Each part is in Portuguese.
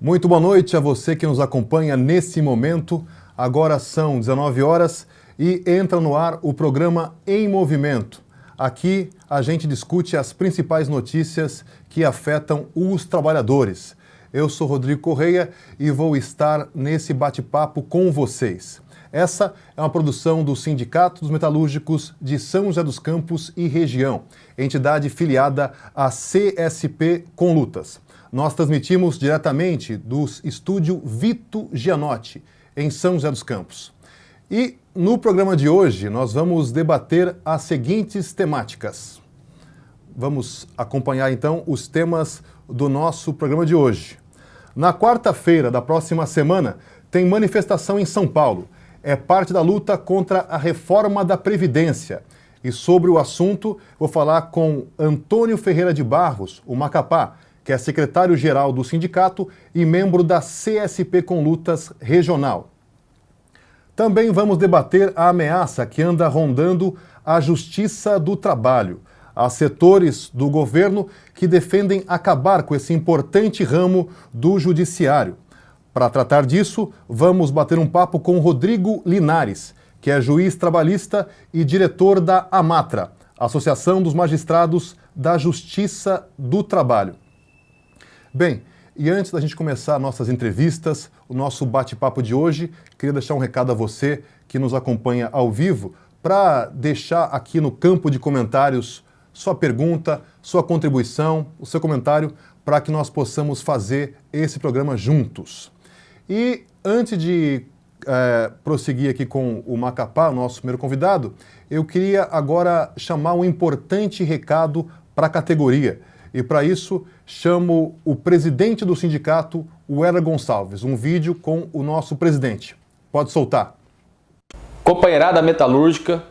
Muito boa noite a você que nos acompanha nesse momento. Agora são 19 horas e entra no ar o programa Em Movimento. Aqui a gente discute as principais notícias que afetam os trabalhadores. Eu sou Rodrigo Correia e vou estar nesse bate-papo com vocês. Essa é uma produção do Sindicato dos Metalúrgicos de São José dos Campos e região, entidade filiada à CSP Conlutas. Nós transmitimos diretamente do estúdio Vito Gianotti, em São José dos Campos. E no programa de hoje nós vamos debater as seguintes temáticas. Vamos acompanhar então os temas do nosso programa de hoje. Na quarta-feira da próxima semana tem manifestação em São Paulo. É parte da luta contra a reforma da Previdência. E sobre o assunto, vou falar com Antônio Ferreira de Barros, o Macapá, que é secretário-geral do sindicato e membro da CSP Conlutas Regional. Também vamos debater a ameaça que anda rondando a Justiça do Trabalho. Há setores do governo que defendem acabar com esse importante ramo do judiciário. Para tratar disso, vamos bater um papo com Rodrigo Linares, que é juiz trabalhista e diretor da AMATRA, Associação dos Magistrados da Justiça do Trabalho. Bem, e antes da gente começar nossas entrevistas, o nosso bate-papo de hoje, queria deixar um recado a você que nos acompanha ao vivo, para deixar aqui no campo de comentários sua pergunta, sua contribuição, o seu comentário, para que nós possamos fazer esse programa juntos. E antes de prosseguir aqui com o Macapá, o nosso primeiro convidado, eu queria agora chamar um importante recado para a categoria. E para isso, chamo o presidente do sindicato, o Heller Gonçalves. Um vídeo com o nosso presidente. Pode soltar. Companheirada metalúrgica,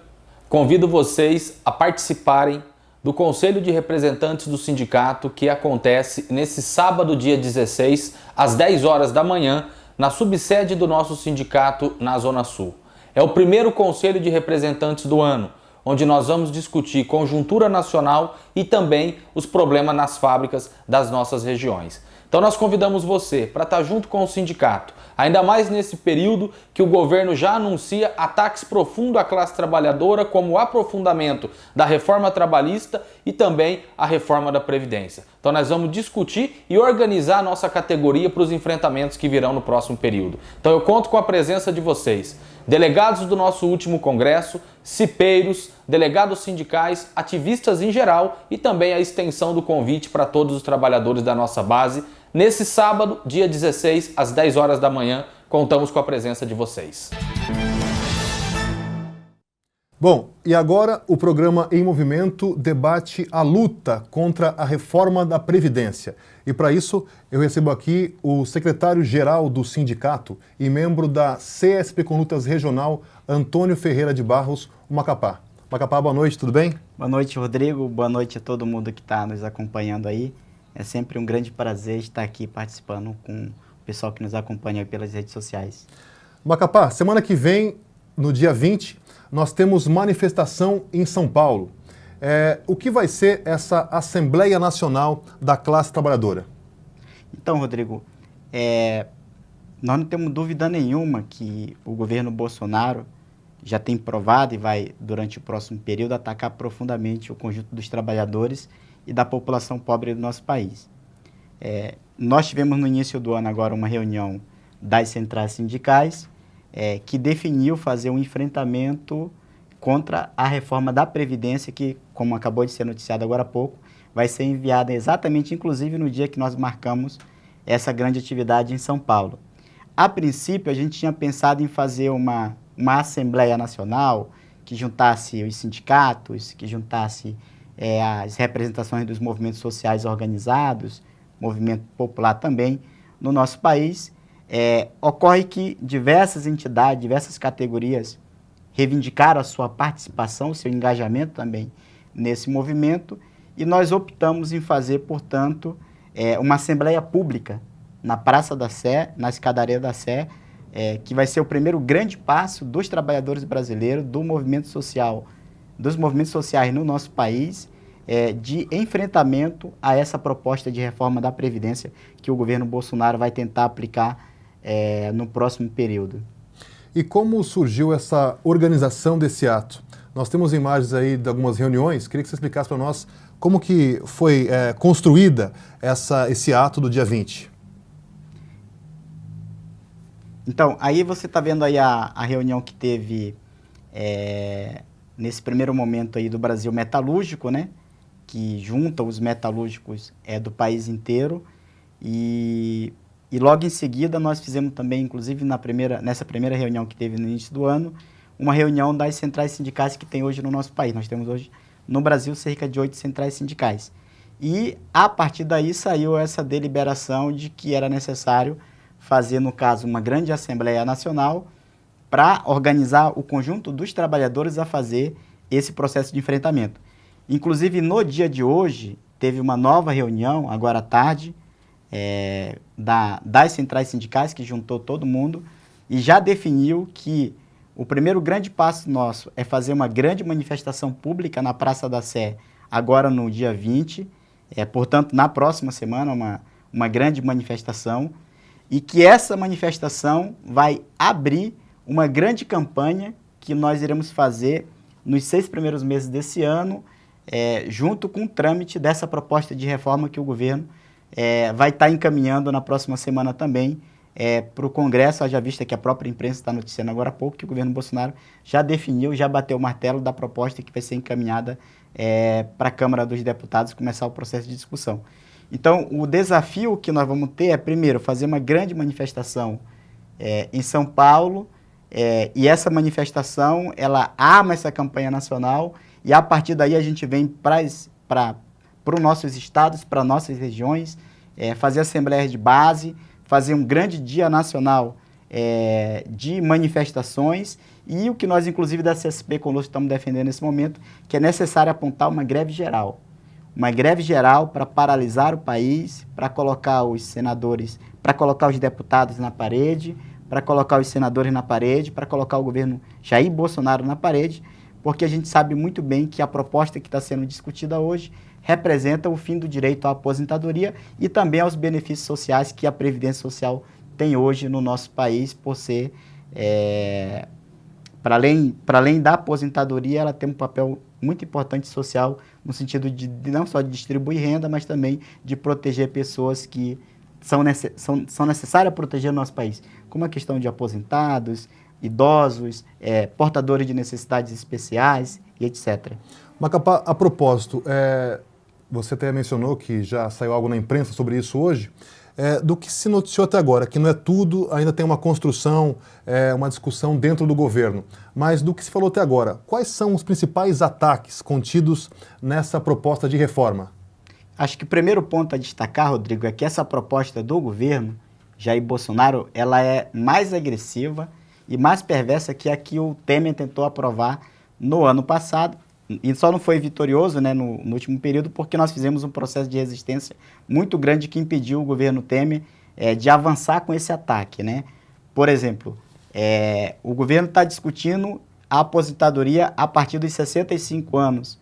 convido vocês a participarem do Conselho de Representantes do Sindicato que acontece nesse sábado, dia 16, às 10 horas da manhã, na subsede do nosso sindicato na Zona Sul. É o primeiro Conselho de Representantes do ano, onde nós vamos discutir conjuntura nacional e também os problemas nas fábricas das nossas regiões. Então nós convidamos você para estar junto com o sindicato, ainda mais nesse período que o governo já anuncia ataques profundos à classe trabalhadora, como o aprofundamento da reforma trabalhista e também a reforma da Previdência. Então nós vamos discutir e organizar a nossa categoria para os enfrentamentos que virão no próximo período. Então eu conto com a presença de vocês, delegados do nosso último congresso, cipeiros, delegados sindicais, ativistas em geral e também a extensão do convite para todos os trabalhadores da nossa base. Nesse sábado, dia 16, às 10 horas da manhã, contamos com a presença de vocês. Bom, e agora o programa Em Movimento debate a luta contra a reforma da Previdência. E para isso, eu recebo aqui o secretário-geral do sindicato e membro da CSP Conlutas Regional, Antônio Ferreira de Barros, o Macapá. Macapá, boa noite, tudo bem? Boa noite, Rodrigo. Boa noite a todo mundo que está nos acompanhando aí. É sempre um grande prazer estar aqui participando com o pessoal que nos acompanha pelas redes sociais. Macapá, semana que vem, no dia 20, nós temos manifestação em São Paulo. O que vai ser essa Assembleia Nacional da Classe Trabalhadora? Então, Rodrigo, nós não temos dúvida nenhuma que o governo Bolsonaro já tem provado e vai, durante o próximo período, atacar profundamente o conjunto dos trabalhadores e da população pobre do nosso país. Nós tivemos no início do ano agora uma reunião das centrais sindicais que definiu fazer um enfrentamento contra a reforma da Previdência que, como acabou de ser noticiado agora há pouco, vai ser enviada exatamente, inclusive, no dia que nós marcamos essa grande atividade em São Paulo. A princípio, a gente tinha pensado em fazer uma Assembleia Nacional que juntasse os sindicatos, que juntasse as representações dos movimentos sociais organizados, movimento popular também, no nosso país. Ocorre que diversas entidades, diversas categorias reivindicaram a sua participação, o seu engajamento também nesse movimento, e nós optamos em fazer, portanto, uma Assembleia Pública na Praça da Sé, na Escadaria da Sé, que vai ser o primeiro grande passo dos trabalhadores brasileiros, do movimento social, dos movimentos sociais no nosso país, de enfrentamento a essa proposta de reforma da Previdência que o governo Bolsonaro vai tentar aplicar no próximo período. E como surgiu essa organização desse ato? Nós temos imagens aí de algumas reuniões, queria que você explicasse para nós como que foi construída esse ato do dia 20. Então, aí você está vendo aí a reunião que teve nesse primeiro momento aí do Brasil Metalúrgico, né? Que junta os metalúrgicos do país inteiro. E logo em seguida nós fizemos também, inclusive nessa primeira reunião que teve no início do ano, uma reunião das centrais sindicais que tem hoje no nosso país. Nós temos hoje no Brasil cerca de 8 centrais sindicais. E a partir daí saiu essa deliberação de que era necessário fazer, no caso, uma grande Assembleia Nacional para organizar o conjunto dos trabalhadores a fazer esse processo de enfrentamento. Inclusive, no dia de hoje, teve uma nova reunião, agora à tarde, das centrais sindicais, que juntou todo mundo, e já definiu que o primeiro grande passo nosso é fazer uma grande manifestação pública na Praça da Sé, agora no dia 20, portanto, na próxima semana, uma grande manifestação, e que essa manifestação vai abrir uma grande campanha que nós iremos fazer nos 6 primeiros meses desse ano, junto com o trâmite dessa proposta de reforma que o governo vai estar encaminhando na próxima semana também para o Congresso, haja vista que a própria imprensa está noticiando agora há pouco que o governo Bolsonaro já definiu, já bateu o martelo da proposta que vai ser encaminhada para a Câmara dos Deputados começar o processo de discussão. Então, o desafio que nós vamos ter é, primeiro, fazer uma grande manifestação em São Paulo, e essa manifestação, ela arma essa campanha nacional, e a partir daí a gente vem para os nossos estados, para nossas regiões, fazer assembleias de base, fazer um grande dia nacional de manifestações, e o que nós, inclusive, da CSP conosco estamos defendendo nesse momento, que é necessário apontar uma greve geral. Uma greve geral para paralisar o país, para colocar os senadores, para colocar os deputados na parede, para colocar os senadores na parede, para colocar o governo Jair Bolsonaro na parede, porque a gente sabe muito bem que a proposta que está sendo discutida hoje representa o fim do direito à aposentadoria e também aos benefícios sociais que a Previdência Social tem hoje no nosso país, por ser, para além da aposentadoria, ela tem um papel muito importante social, no sentido de não só de distribuir renda, mas também de proteger pessoas que são necessárias proteger o nosso país, como a questão de aposentados, idosos, portadores de necessidades especiais e etc. Macapá, a propósito, você até mencionou que já saiu algo na imprensa sobre isso hoje, do que se noticiou até agora, que não é tudo, ainda tem uma construção, uma discussão dentro do governo, mas do que se falou até agora, quais são os principais ataques contidos nessa proposta de reforma? Acho que o primeiro ponto a destacar, Rodrigo, é que essa proposta do governo, Jair Bolsonaro, ela é mais agressiva e mais perversa que a que o Temer tentou aprovar no ano passado, e só não foi vitorioso, né, no último período, porque nós fizemos um processo de resistência muito grande que impediu o governo Temer de avançar com esse ataque, né? Por exemplo, o governo está discutindo a aposentadoria a partir dos 65 anos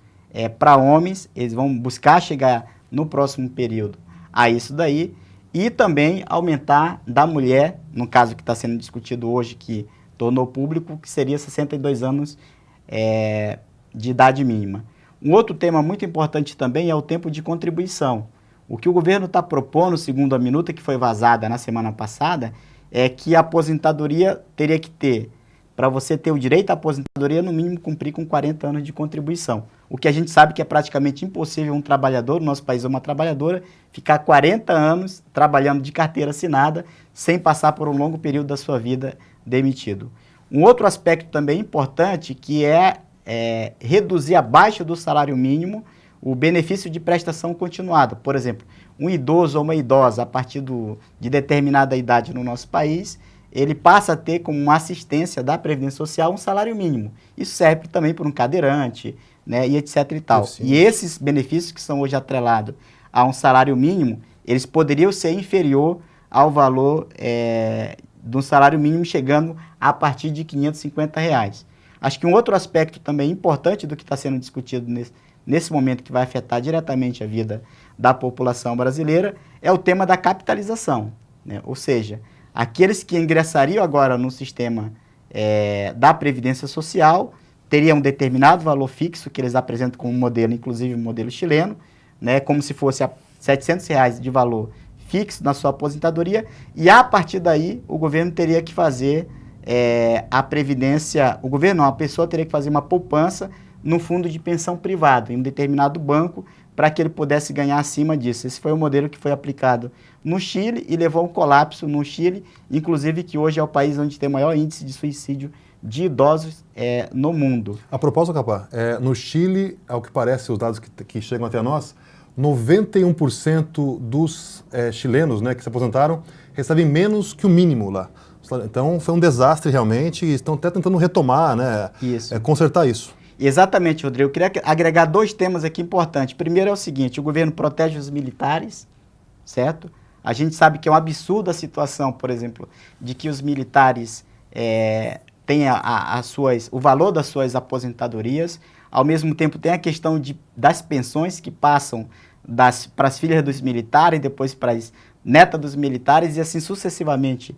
para homens, eles vão buscar chegar no próximo período a isso daí, e também aumentar da mulher, no caso que está sendo discutido hoje, que tornou público, que seria 62 anos de idade mínima. Um outro tema muito importante também é o tempo de contribuição. O que o governo está propondo, segundo a minuta que foi vazada na semana passada, é que a aposentadoria teria que ter, para você ter o direito à aposentadoria, no mínimo cumprir com 40 anos de contribuição. O que a gente sabe que é praticamente impossível um trabalhador, no nosso país é uma trabalhadora, ficar 40 anos trabalhando de carteira assinada, sem passar por um longo período da sua vida demitido. Um outro aspecto também importante, que é reduzir abaixo do salário mínimo o benefício de prestação continuada. Por exemplo, um idoso ou uma idosa, a partir de determinada idade no nosso país, ele passa a ter como uma assistência da Previdência Social um salário mínimo. Isso serve também para um cadeirante, né, e etc. e tal. Sim. E esses benefícios que são hoje atrelados a um salário mínimo, eles poderiam ser inferior ao valor do salário mínimo, chegando a partir de R$ 550. Acho que um outro aspecto também importante do que está sendo discutido nesse momento que vai afetar diretamente a vida da população brasileira, é o tema da capitalização, né? Ou seja, aqueles que ingressariam agora no sistema da Previdência Social teriam um determinado valor fixo que eles apresentam como modelo, inclusive o modelo chileno, né? Como se fosse R$700 de valor fixo na sua aposentadoria, e a partir daí o governo teria que fazer a previdência, o governo não, a pessoa teria que fazer uma poupança no fundo de pensão privado, em um determinado banco, para que ele pudesse ganhar acima disso. Esse foi o modelo que foi aplicado no Chile e levou a um colapso no Chile, inclusive que hoje é o país onde tem o maior índice de suicídio de idosos no mundo. A propósito, Capá, no Chile, ao que parece, os dados que chegam até nós, 91% dos chilenos, né, que se aposentaram recebem menos que o mínimo lá. Então foi um desastre realmente e estão até tentando retomar, né, consertar isso. Exatamente, Rodrigo. Eu queria agregar 2 temas aqui importantes. Primeiro é o seguinte, o governo protege os militares, certo? A gente sabe que é um absurdo a situação, por exemplo, de que os militares têm o valor das suas aposentadorias. Ao mesmo tempo tem a questão das pensões que passam para as filhas dos militares, depois para as netas dos militares e assim sucessivamente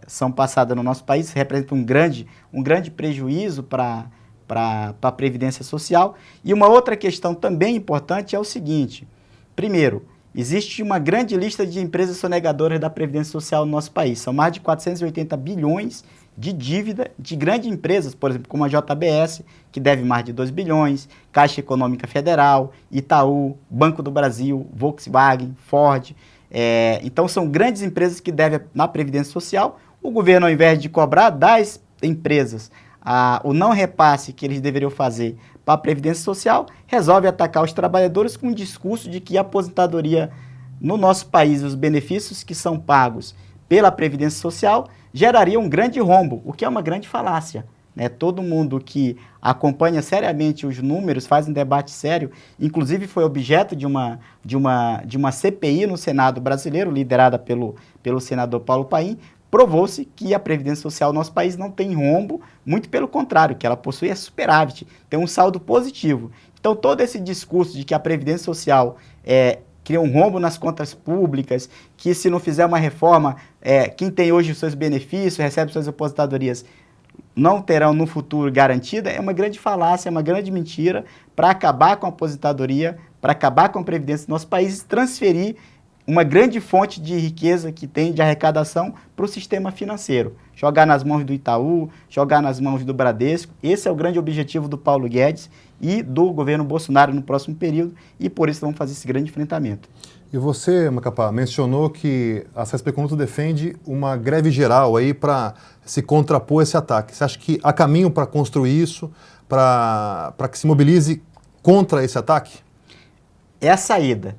são passadas no nosso país. Isso representa um grande prejuízo para a Previdência Social. E uma outra questão também importante é o seguinte: primeiro, existe uma grande lista de empresas sonegadoras da Previdência Social no nosso país. São mais de 480 bilhões de dívida de grandes empresas, por exemplo, como a JBS, que deve mais de 2 bilhões, Caixa Econômica Federal, Itaú, Banco do Brasil, Volkswagen, Ford. Então, são grandes empresas que devem na Previdência Social. O governo, ao invés de cobrar das empresas o não repasse que eles deveriam fazer para a Previdência Social, resolve atacar os trabalhadores com o discurso de que a aposentadoria no nosso país, os benefícios que são pagos pela Previdência Social, geraria um grande rombo, o que é uma grande falácia, né? Todo mundo que acompanha seriamente os números, faz um debate sério, inclusive foi objeto de uma CPI no Senado brasileiro, liderada pelo senador Paulo Paim. Provou-se que a Previdência Social no nosso país não tem rombo, muito pelo contrário, que ela possui superávit, tem um saldo positivo. Então, todo esse discurso de que a Previdência Social cria um rombo nas contas públicas, que se não fizer uma reforma, quem tem hoje os seus benefícios, recebe suas aposentadorias, não terão no futuro garantida, é uma grande falácia, é uma grande mentira para acabar com a aposentadoria, para acabar com a Previdência do nosso país e transferir uma grande fonte de riqueza que tem de arrecadação para o sistema financeiro. Jogar nas mãos do Itaú, jogar nas mãos do Bradesco. Esse é o grande objetivo do Paulo Guedes e do governo Bolsonaro no próximo período, e por isso vamos fazer esse grande enfrentamento. E você, Macapá, mencionou que a CESP Econômica defende uma greve geral aí para se contrapor esse ataque. Você acha que há caminho para construir isso, para que se mobilize contra esse ataque? É a saída.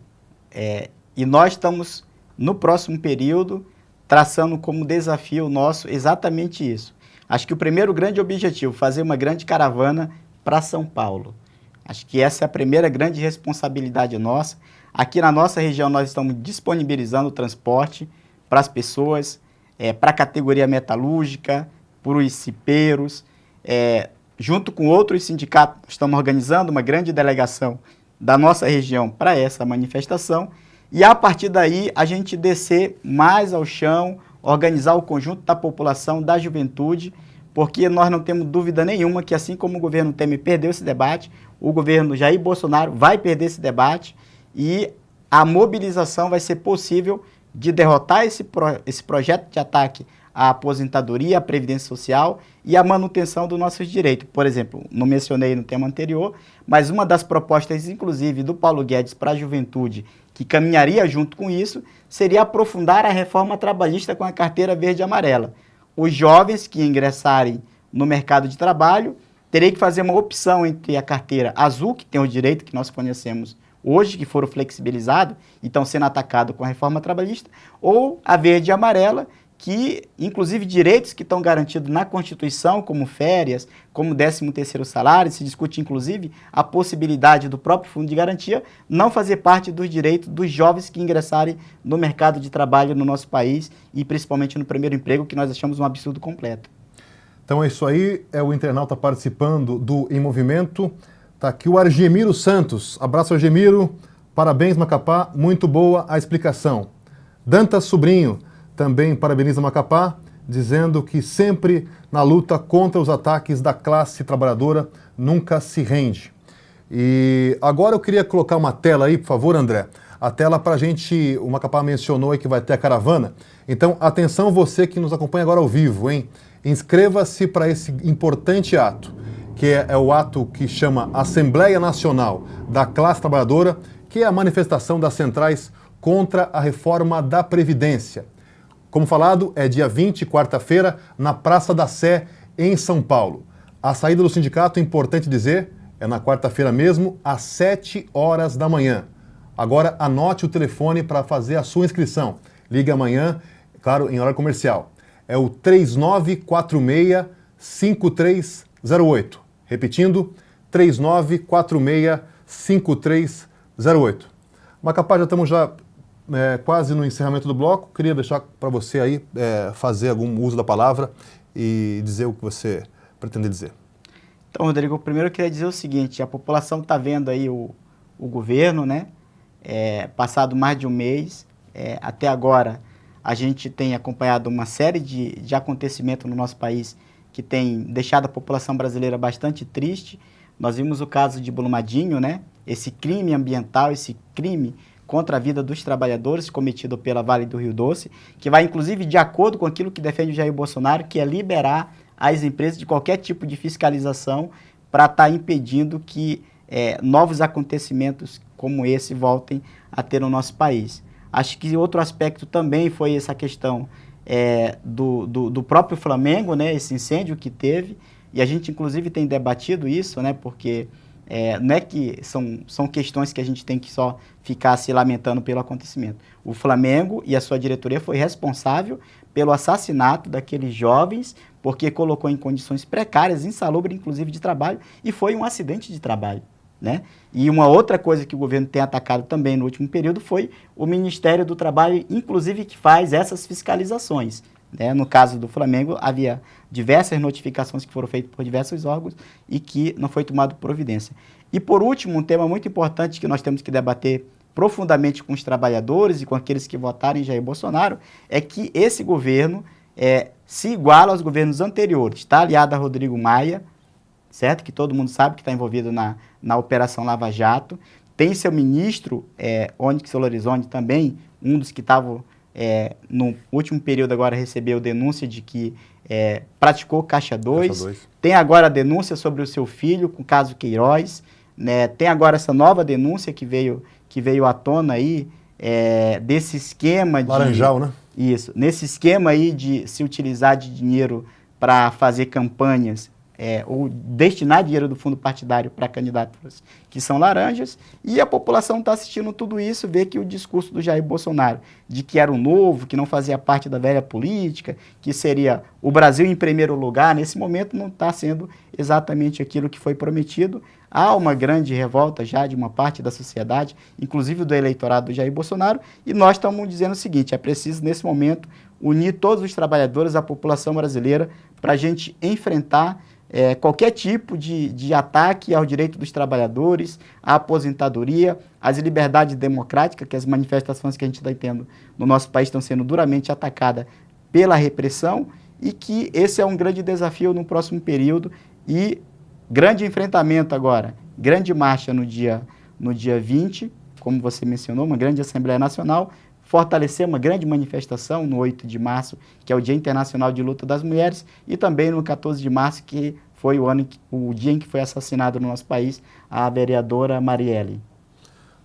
E nós estamos, no próximo período, traçando como desafio nosso exatamente isso. Acho que o primeiro grande objetivo, fazer uma grande caravana para São Paulo. Acho que essa é a primeira grande responsabilidade nossa. Aqui na nossa região nós estamos disponibilizando o transporte para as pessoas, para a categoria metalúrgica, para os cipeiros. Junto com outros sindicatos, estamos organizando uma grande delegação da nossa região para essa manifestação. E a partir daí a gente descer mais ao chão, organizar o conjunto da população, da juventude, porque nós não temos dúvida nenhuma que assim como o governo Temer perdeu esse debate, o governo Jair Bolsonaro vai perder esse debate e a mobilização vai ser possível de derrotar esse projeto de ataque à aposentadoria, à Previdência Social e à manutenção dos nossos direitos. Por exemplo, não mencionei no tema anterior, mas uma das propostas, inclusive, do Paulo Guedes para a juventude, que caminharia junto com isso, seria aprofundar a reforma trabalhista com a carteira verde e amarela. Os jovens que ingressarem no mercado de trabalho teriam que fazer uma opção entre a carteira azul, que tem o direito que nós conhecemos hoje, que foram flexibilizados e estão sendo atacados com a reforma trabalhista, ou a verde e amarela, que, inclusive, direitos que estão garantidos na Constituição, como férias, como 13º salário, se discute, inclusive, a possibilidade do próprio Fundo de Garantia não fazer parte dos direitos dos jovens que ingressarem no mercado de trabalho no nosso país e, principalmente, no primeiro emprego, que nós achamos um absurdo completo. Então é isso aí, o internauta participando do Em Movimento. Tá aqui o Argemiro Santos. Abraço, Argemiro. Parabéns, Macapá. Muito boa a explicação. Dantas Sobrinho também parabeniza Macapá, dizendo que sempre na luta contra os ataques da classe trabalhadora nunca se rende. E agora eu queria colocar uma tela aí, por favor, André. A tela para a gente, o Macapá mencionou aí que vai ter a caravana. Então, atenção você que nos acompanha agora ao vivo, hein? Inscreva-se para esse importante ato, que é o ato que chama Assembleia Nacional da Classe Trabalhadora, que é a manifestação das centrais contra a reforma da Previdência. Como falado, é dia 20, quarta-feira, na Praça da Sé, em São Paulo. A saída do sindicato, importante dizer, é na quarta-feira mesmo, às 7 horas da manhã. Agora, anote o telefone para fazer a sua inscrição. Ligue amanhã, claro, em horário comercial. É o 3946-5308. Repetindo, 3946-5308. Macapá, já estamos quase no encerramento do bloco. Queria deixar para você aí fazer algum uso da palavra e dizer o que você pretende dizer. Então, Rodrigo, primeiro eu queria dizer o seguinte, a população está vendo aí o governo, né? Passado mais de um mês, até agora a gente tem acompanhado uma série de acontecimentos no nosso país que tem deixado a população brasileira bastante triste. Nós vimos o caso de Brumadinho, né? Esse crime ambiental, esse crime contra a vida dos trabalhadores cometido pela Vale do Rio Doce, que vai inclusive de acordo com aquilo que defende o Jair Bolsonaro, que é liberar as empresas de qualquer tipo de fiscalização para estar impedindo que novos acontecimentos como esse voltem a ter no nosso país. Acho que outro aspecto também foi essa questão do próprio Flamengo, né, esse incêndio que teve, e a gente inclusive tem debatido isso, né, porque não é que são questões que a gente tem que só ficar se lamentando pelo acontecimento. O Flamengo e a sua diretoria foi responsável pelo assassinato daqueles jovens, porque colocou em condições precárias, insalubres, inclusive de trabalho, e foi um acidente de trabalho, né? E uma outra coisa que o governo tem atacado também no último período foi o Ministério do Trabalho, inclusive que faz essas fiscalizações, né? No caso do Flamengo, havia diversas notificações que foram feitas por diversos órgãos e que não foi tomado providência. E por último, um tema muito importante que nós temos que debater profundamente com os trabalhadores e com aqueles que votaram em Jair Bolsonaro, é que esse governo se iguala aos governos anteriores. Está aliado a Rodrigo Maia, certo? Que todo mundo sabe que está envolvido na Operação Lava Jato. Tem seu ministro, Onyx Lorenzoni também, um dos que estavam no último período agora recebeu denúncia de que praticou Caixa 2. Tem agora a denúncia sobre o seu filho com o caso Queiroz, né? Tem agora essa nova denúncia que veio à tona aí, desse esquema de... Laranjal, né? Isso, nesse esquema aí de se utilizar de dinheiro para fazer campanhas, ou destinar dinheiro do fundo partidário para candidatos que são laranjas, e a população está assistindo tudo isso, vê que o discurso do Jair Bolsonaro, de que era o novo, que não fazia parte da velha política, que seria o Brasil em primeiro lugar, nesse momento não está sendo exatamente aquilo que foi prometido. Há uma grande revolta já de uma parte da sociedade, inclusive do eleitorado do Jair Bolsonaro, e nós estamos dizendo o seguinte, é preciso nesse momento unir todos os trabalhadores, a população brasileira, para a gente enfrentar qualquer tipo de ataque ao direito dos trabalhadores, à aposentadoria, às liberdades democráticas, que as manifestações que a gente está tendo no nosso país estão sendo duramente atacadas pela repressão, e que esse é um grande desafio no próximo período, e grande enfrentamento agora, grande marcha no dia 20, como você mencionou, uma grande Assembleia Nacional, fortalecer uma grande manifestação no 8 de março, que é o Dia Internacional de Luta das Mulheres, e também no 14 de março, que foi o dia em que foi assassinado no nosso país a vereadora Marielle.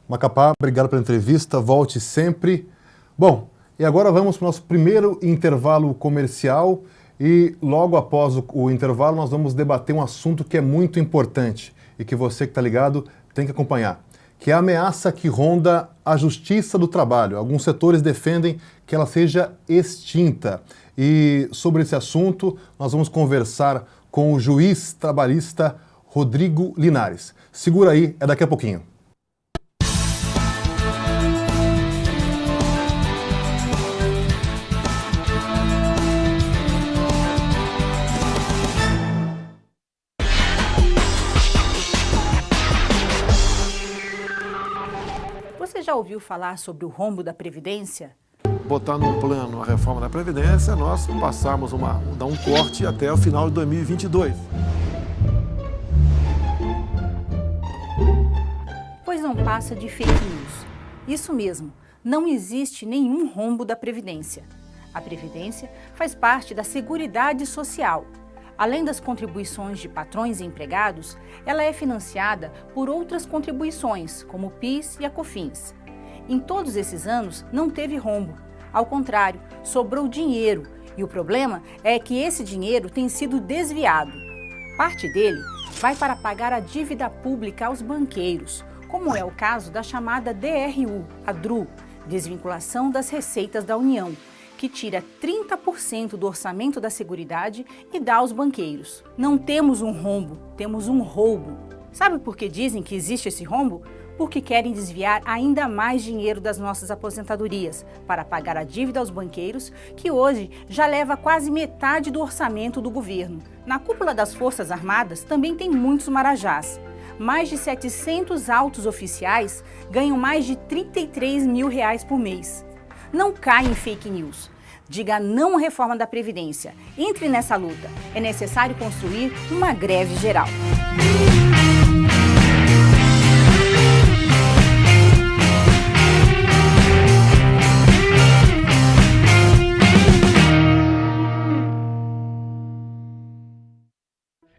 Macapá, obrigado pela entrevista, volte sempre. Bom, e agora vamos para o nosso primeiro intervalo comercial, e logo após o intervalo nós vamos debater um assunto que é muito importante e que você que está ligado tem que acompanhar, que é a ameaça que ronda a justiça do trabalho. Alguns setores defendem que ela seja extinta. E sobre esse assunto, nós vamos conversar com o juiz trabalhista Rodrigo Linares. Segura aí, é daqui a pouquinho. já ouviu falar sobre o rombo da Previdência? Botar num plano a reforma da Previdência, nós passarmos dar um corte até o final de 2022. Pois não passa de fake news. Isso mesmo, não existe nenhum rombo da Previdência. A Previdência faz parte da Seguridade Social. Além das contribuições de patrões e empregados, ela é financiada por outras contribuições, como o PIS e a COFINS. Em todos esses anos, não teve rombo. Ao contrário, sobrou dinheiro, e o problema é que esse dinheiro tem sido desviado. Parte dele vai para pagar a dívida pública aos banqueiros, como é o caso da chamada DRU, a DRU, Desvinculação das Receitas da União, que tira 30% do orçamento da Seguridade e dá aos banqueiros. Não temos um rombo, temos um roubo. Sabe por que dizem que existe esse rombo? Porque querem desviar ainda mais dinheiro das nossas aposentadorias para pagar a dívida aos banqueiros, que hoje já leva quase metade do orçamento do governo. Na cúpula das Forças Armadas também tem muitos marajás. Mais de 700 altos oficiais ganham mais de R$33 mil por mês. Não caia em fake news. Diga não à reforma da Previdência. Entre nessa luta. É necessário construir uma greve geral.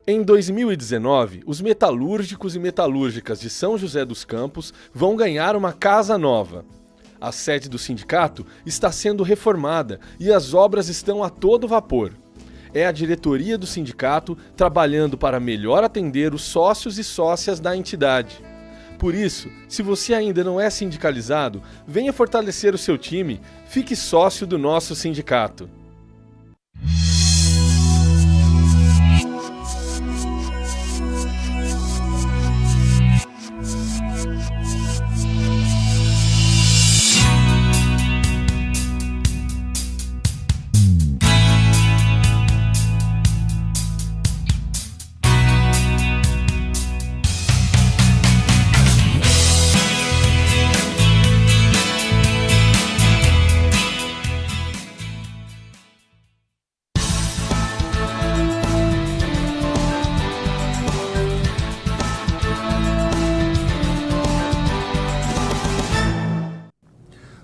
Em 2019, os metalúrgicos e metalúrgicas de São José dos Campos vão ganhar uma casa nova. A sede do sindicato está sendo reformada e as obras estão a todo vapor. É a diretoria do sindicato trabalhando para melhor atender os sócios e sócias da entidade. Por isso, se você ainda não é sindicalizado, venha fortalecer o seu time, fique sócio do nosso sindicato.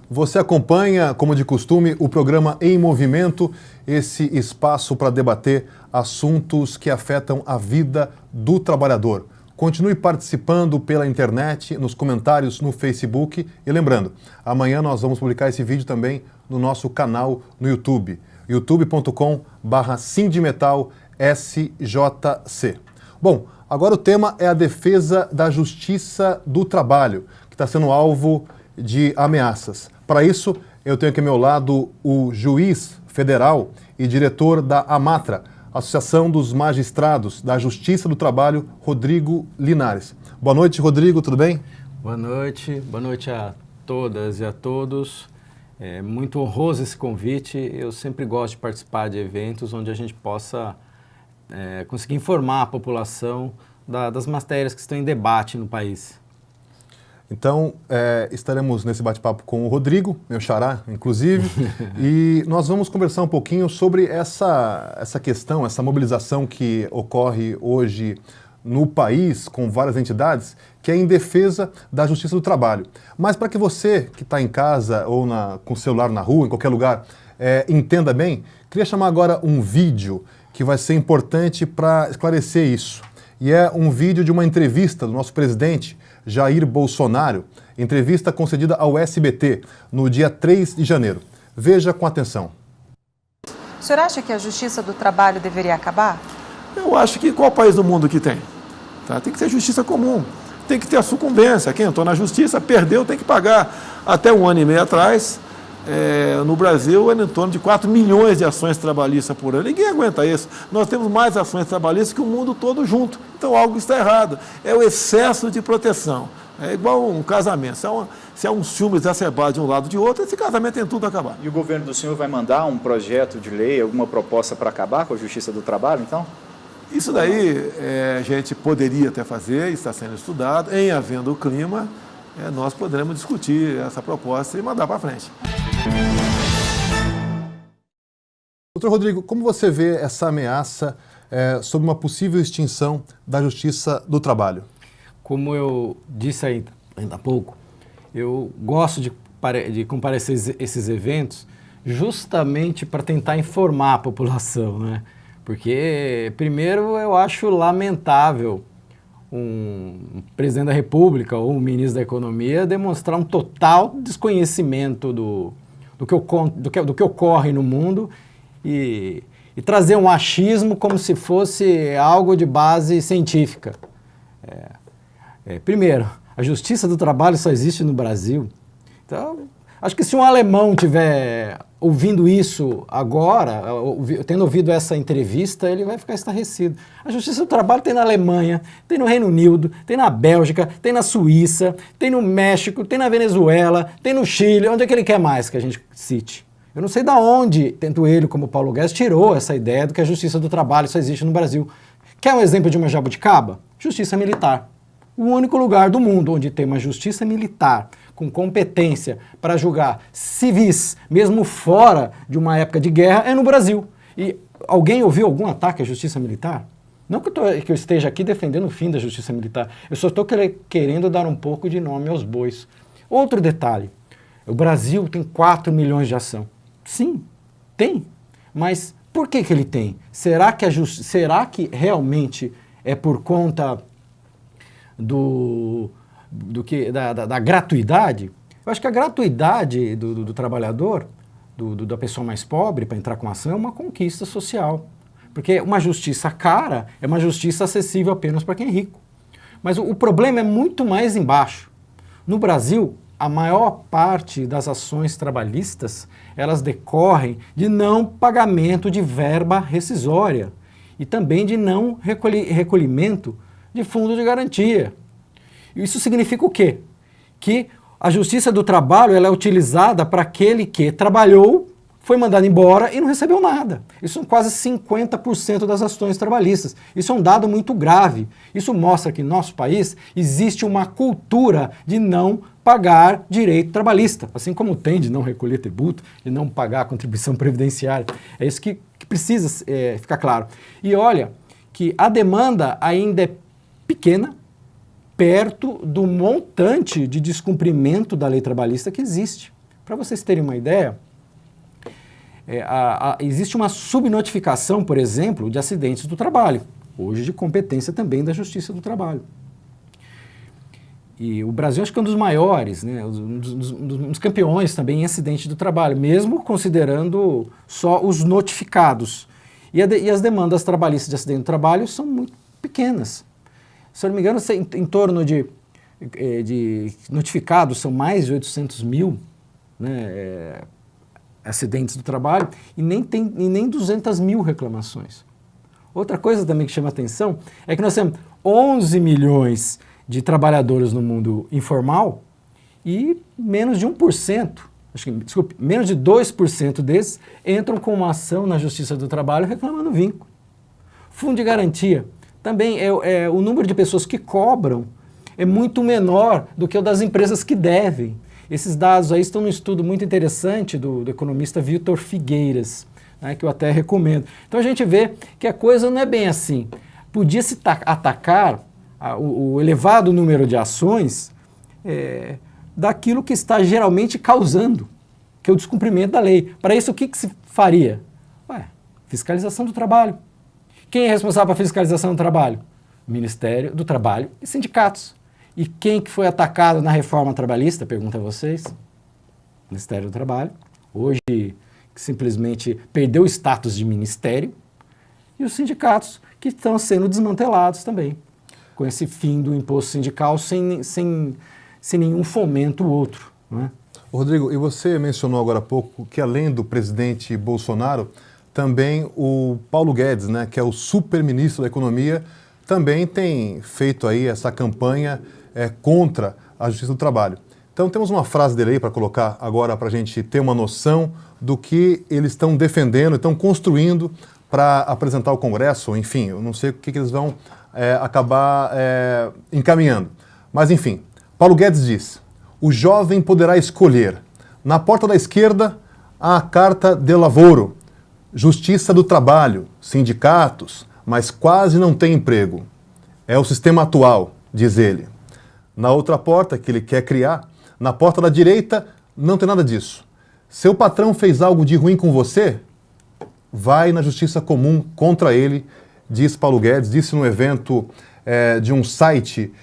Você acompanha, como de costume, o programa Em Movimento, esse espaço para debater assuntos que afetam a vida do trabalhador. Continue participando pela internet, nos comentários no Facebook. E lembrando, amanhã nós vamos publicar esse vídeo também no nosso canal no YouTube, youtube.com/Sindimetal-SJC. Bom, agora o tema é a defesa da justiça do trabalho, que está sendo alvo de ameaças. Para isso, eu tenho aqui ao meu lado o juiz federal e diretor da AMATRA, Associação dos Magistrados da Justiça do Trabalho, Rodrigo Linares. Boa noite, Rodrigo, tudo bem? Boa noite a todas e a todos. É muito honroso esse convite. Eu sempre gosto de participar de eventos onde a gente possa conseguir informar a população das matérias que estão em debate no país. Então, estaremos nesse bate-papo com o Rodrigo, meu xará, inclusive, e nós vamos conversar um pouquinho sobre essa questão, essa mobilização que ocorre hoje no país, com várias entidades, que é em defesa da justiça do trabalho. Mas para que você, que está em casa ou com o celular na rua, em qualquer lugar, entenda bem, queria chamar agora um vídeo que vai ser importante para esclarecer isso. E é um vídeo de uma entrevista do nosso presidente, Jair Bolsonaro, entrevista concedida ao SBT no dia 3 de janeiro. Veja com atenção. O senhor acha que a justiça do trabalho deveria acabar? Eu acho que qual país do mundo que tem? Tá? Tem que ter justiça comum, tem que ter a sucumbência. Quem entrou na justiça, perdeu, tem que pagar. Até 1 ano e meio atrás, no Brasil, era em torno de 4 milhões de ações trabalhistas por ano. Ninguém aguenta isso. Nós temos mais ações trabalhistas que o mundo todo junto. Então, algo está errado. É o excesso de proteção. É igual um casamento. Se há um ciúme exacerbado de um lado ou de outro, esse casamento tem tudo a acabar. E o governo do senhor vai mandar um projeto de lei, alguma proposta para acabar com a justiça do trabalho, então? Isso daí a gente poderia até fazer, está sendo estudado, em havendo o clima, nós poderemos discutir essa proposta e mandar para frente. Doutor Rodrigo, como você vê essa ameaça sobre uma possível extinção da Justiça do Trabalho? Como eu disse ainda há pouco, eu gosto de comparecer esses eventos justamente para tentar informar a população, né? Porque, primeiro, eu acho lamentável um presidente da República ou um ministro da Economia demonstrar um total desconhecimento do que ocorre no mundo e trazer um achismo como se fosse algo de base científica. Primeiro, a Justiça do Trabalho só existe no Brasil. Então, acho que se um alemão estiver ouvindo isso agora, tendo ouvido essa entrevista, ele vai ficar estarrecido. A Justiça do Trabalho tem na Alemanha, tem no Reino Unido, tem na Bélgica, tem na Suíça, tem no México, tem na Venezuela, tem no Chile. Onde é que ele quer mais que a gente cite? Eu não sei de onde, tanto ele como o Paulo Guedes, tirou essa ideia de que a Justiça do Trabalho só existe no Brasil. Quer um exemplo de uma jabuticaba? Justiça militar. O único lugar do mundo onde tem uma justiça militar com competência para julgar civis, mesmo fora de uma época de guerra, é no Brasil. E alguém ouviu algum ataque à justiça militar? Não que eu esteja aqui defendendo o fim da justiça militar, eu só estou querendo dar um pouco de nome aos bois. Outro detalhe, o Brasil tem 4 milhões de ação. Sim, tem, mas por que ele tem? Será que realmente é por conta da gratuidade? Eu acho que a gratuidade do trabalhador, da pessoa mais pobre para entrar com ação é uma conquista social. Porque uma justiça cara é uma justiça acessível apenas para quem é rico. Mas o problema é muito mais embaixo. No Brasil, a maior parte das ações trabalhistas, elas decorrem de não pagamento de verba rescisória e também de não recolhimento de fundo de garantia. Isso significa o quê? Que a Justiça do Trabalho ela é utilizada para aquele que trabalhou, foi mandado embora e não recebeu nada. Isso são quase 50% das ações trabalhistas. Isso é um dado muito grave. Isso mostra que no nosso país existe uma cultura de não pagar direito trabalhista, assim como tem de não recolher tributo, de não pagar a contribuição previdenciária. É isso que precisa ficar claro. E olha que a demanda ainda é pequena, perto do montante de descumprimento da lei trabalhista que existe. Para vocês terem uma ideia, existe uma subnotificação, por exemplo, de acidentes do trabalho, hoje de competência também da Justiça do Trabalho. E o Brasil acho que é um dos maiores, né, um dos campeões também em acidente do trabalho, mesmo considerando só os notificados. E as demandas trabalhistas de acidente do trabalho são muito pequenas. Se eu não me engano, em torno de notificados são mais de 800 mil, né, acidentes do trabalho e nem 200 mil reclamações. Outra coisa também que chama atenção é que nós temos 11 milhões de trabalhadores no mundo informal e menos de 1%, menos de 2% desses entram com uma ação na Justiça do Trabalho reclamando vínculo. Fundo de garantia. Também o número de pessoas que cobram é muito menor do que o das empresas que devem. Esses dados aí estão num estudo muito interessante do economista Vitor Figueiras, né, que eu até recomendo. Então a gente vê que a coisa não é bem assim. Podia-se atacar o elevado número de ações daquilo que está geralmente causando, que é o descumprimento da lei. Para isso, o que se faria? Fiscalização do trabalho. Quem é responsável pela fiscalização do trabalho? Ministério do Trabalho e sindicatos. E quem que foi atacado na reforma trabalhista? Pergunto a vocês. Ministério do Trabalho. Hoje, simplesmente perdeu o status de ministério. E os sindicatos, que estão sendo desmantelados também, com esse fim do imposto sindical sem nenhum fomento outro. Não é? Rodrigo, e você mencionou agora há pouco que além do presidente Bolsonaro, também o Paulo Guedes, né, que é o super-ministro da Economia, também tem feito aí essa campanha contra a Justiça do Trabalho. Então temos uma frase dele aí para colocar agora para a gente ter uma noção do que eles estão defendendo, estão construindo para apresentar ao Congresso, enfim, eu não sei o que eles vão acabar encaminhando. Mas enfim, Paulo Guedes diz: o jovem poderá escolher. Na porta da esquerda, a Carta de Lavoro, Justiça do Trabalho, sindicatos, mas quase não tem emprego. É o sistema atual, diz ele. Na outra porta que ele quer criar, na porta da direita, não tem nada disso. Seu patrão fez algo de ruim com você? Vai na justiça comum contra ele, diz Paulo Guedes, disse no evento de um site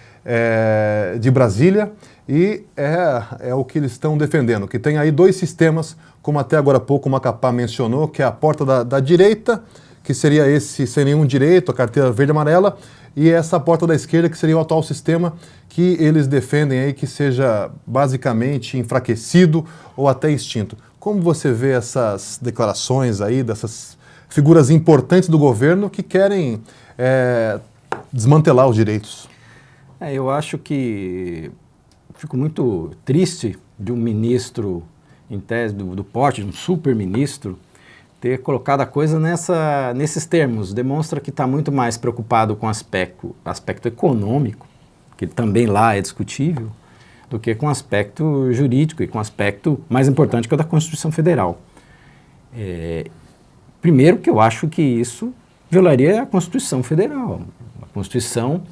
de Brasília, e é o que eles estão defendendo, que tem aí dois sistemas, como até agora há pouco o Macapá mencionou, que é a porta da direita, que seria esse sem nenhum direito, a carteira verde e amarela, e essa porta da esquerda, que seria o atual sistema que eles defendem aí que seja basicamente enfraquecido ou até extinto. Como você vê essas declarações aí dessas figuras importantes do governo que querem desmantelar os direitos? Eu acho que fico muito triste de um ministro, em tese do porte, de um super-ministro, ter colocado a coisa nesses termos. Demonstra que está muito mais preocupado com o aspecto econômico, que também lá é discutível, do que com o aspecto jurídico e com o aspecto mais importante, que é o da Constituição Federal. Primeiro que eu acho que isso violaria a Constituição Federal. A Constituição,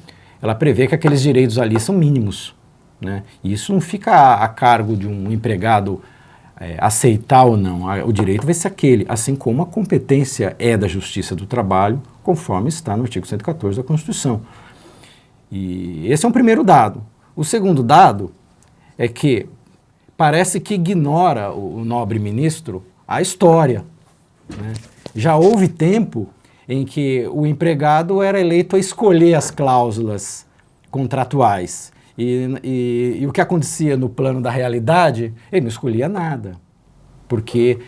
ela prevê que aqueles direitos ali são mínimos, né? E isso não fica a cargo de um empregado aceitar ou não. O direito vai ser aquele, assim como a competência é da Justiça do Trabalho, conforme está no artigo 114 da Constituição. E esse é um primeiro dado. O segundo dado é que parece que ignora o nobre ministro a história, né? Já houve tempo em que o empregado era eleito a escolher as cláusulas contratuais. E o que acontecia no plano da realidade, ele não escolhia nada. Porque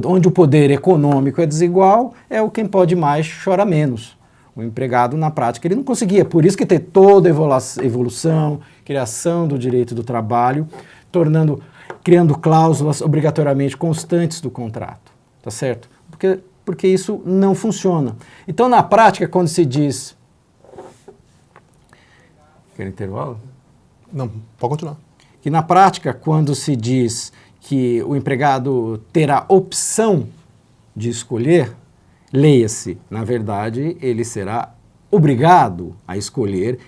onde o poder econômico é desigual, quem pode mais chora menos. O empregado, na prática, ele não conseguia. Por isso que tem toda a evolução, criação do direito do trabalho, criando cláusulas obrigatoriamente constantes do contrato. Tá certo? Porque isso não funciona. Então, na prática, quando se diz... Quer intervalo? Não, pode continuar. Que na prática, quando se diz que o empregado terá opção de escolher, leia-se, na verdade, ele será obrigado a escolher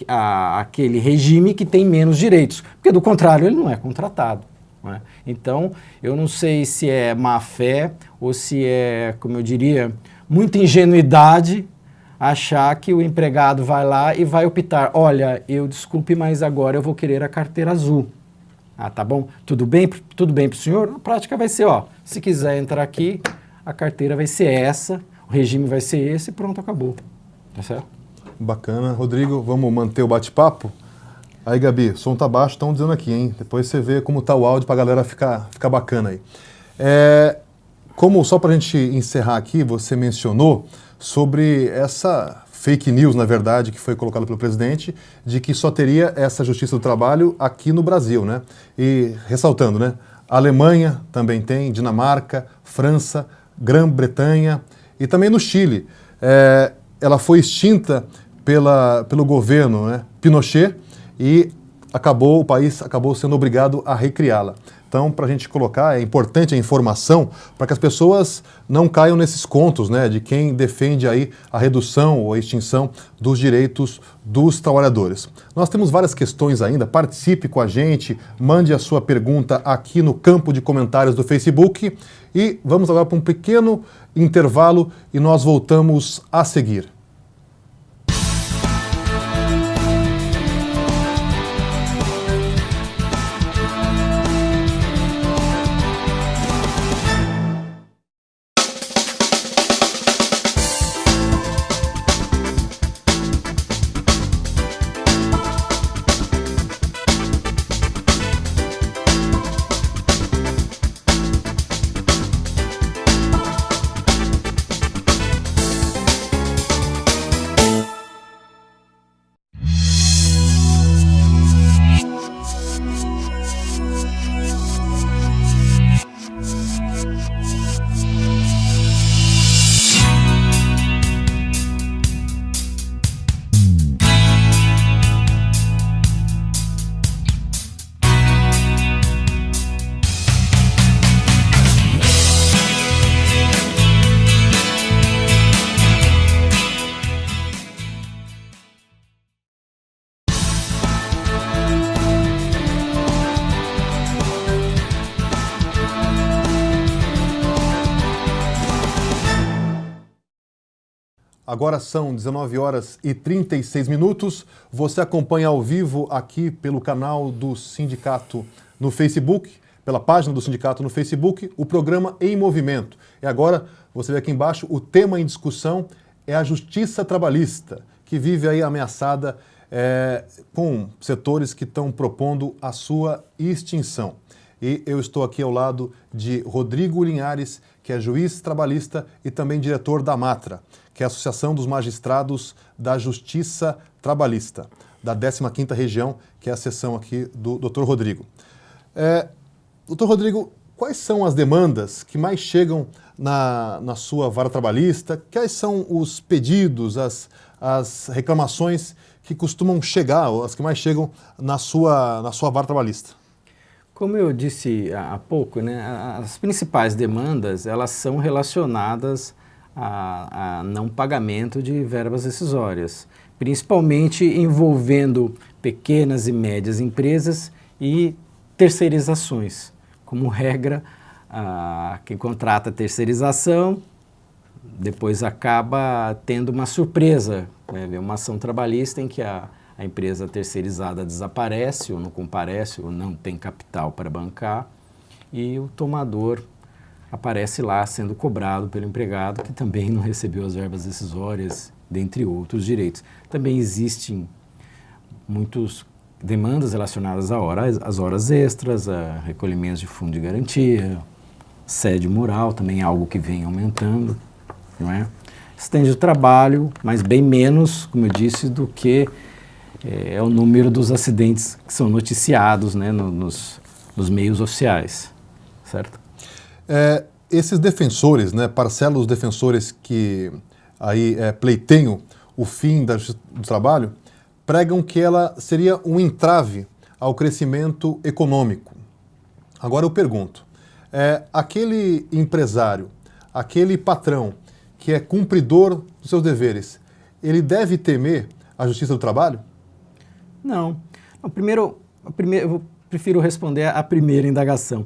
aquele regime que tem menos direitos, porque do contrário ele não é contratado. Não é? Então, eu não sei se é má fé ou se é, como eu diria, muita ingenuidade achar que o empregado vai lá e vai optar, olha, desculpe, mas agora eu vou querer a carteira azul. Ah, tá bom? Tudo bem para o senhor? Na prática vai ser, se quiser entrar aqui, a carteira vai ser essa, o regime vai ser esse e pronto, acabou. Tá certo? Bacana. Rodrigo, vamos manter o bate-papo? Aí, Gabi, o som tá baixo, estão dizendo aqui, hein? Depois você vê como tá o áudio pra galera ficar bacana aí. Só pra gente encerrar aqui, você mencionou sobre essa fake news, na verdade, que foi colocada pelo presidente, de que só teria essa Justiça do Trabalho aqui no Brasil, né? E ressaltando, né? A Alemanha também tem, Dinamarca, França, Grã-Bretanha e também no Chile. Ela foi extinta pelo governo, né, Pinochet, e o país acabou sendo obrigado a recriá-la. Então, para a gente colocar, é importante a informação para que as pessoas não caiam nesses contos, né, de quem defende aí a redução ou a extinção dos direitos dos trabalhadores. Nós temos várias questões ainda, participe com a gente, mande a sua pergunta aqui no campo de comentários do Facebook e vamos agora para um pequeno intervalo e nós voltamos a seguir. Agora são 19 horas e 36 minutos. Você acompanha ao vivo aqui pelo canal do Sindicato no Facebook, pela página do Sindicato no Facebook, o programa Em Movimento. E agora, você vê aqui embaixo, o tema em discussão é a justiça trabalhista, que vive aí ameaçada com setores que estão propondo a sua extinção. E eu estou aqui ao lado de Rodrigo Linhares, que é juiz trabalhista e também diretor da Matra, que é a Associação dos Magistrados da Justiça Trabalhista, da 15ª Região, que é a seção aqui do Dr. Rodrigo. Dr. Rodrigo, quais são as demandas que mais chegam na sua vara trabalhista? Quais são os pedidos, as reclamações que costumam chegar, as que mais chegam na sua vara trabalhista? Como eu disse há pouco, né, as principais demandas elas são relacionadas a não pagamento de verbas rescisórias, principalmente envolvendo pequenas e médias empresas e terceirizações. Como regra, quem contrata terceirização depois acaba tendo uma surpresa, né, uma ação trabalhista em que a empresa terceirizada desaparece ou não comparece ou não tem capital para bancar e o tomador aparece lá sendo cobrado pelo empregado que também não recebeu as verbas rescisórias, dentre outros direitos. Também existem muitas demandas relacionadas às horas extras, a recolhimentos de fundo de garantia, assédio moral, também é algo que vem aumentando, não é? Acidente de trabalho, mas bem menos, como eu disse, do que é o número dos acidentes que são noticiados, né, nos meios oficiais, certo? Esses defensores, né, parcela dos defensores que aí pleiteiam o fim da justiça do trabalho, pregam que ela seria um entrave ao crescimento econômico. Agora eu pergunto, aquele empresário, aquele patrão que é cumpridor dos seus deveres, ele deve temer a justiça do trabalho? Não. Primeiro eu prefiro responder à primeira indagação.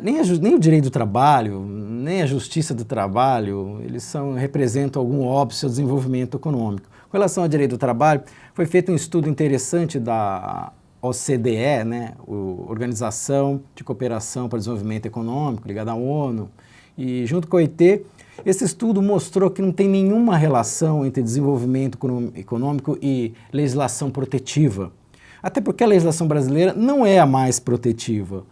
Nem o direito do trabalho, nem a justiça do trabalho, eles representam algum óbice ao desenvolvimento econômico. Com relação ao direito do trabalho, foi feito um estudo interessante da OCDE, né, Organização de Cooperação para o Desenvolvimento Econômico, ligada à ONU, e junto com a OIT, esse estudo mostrou que não tem nenhuma relação entre desenvolvimento econômico e legislação protetiva. Até porque a legislação brasileira não é a mais protetiva,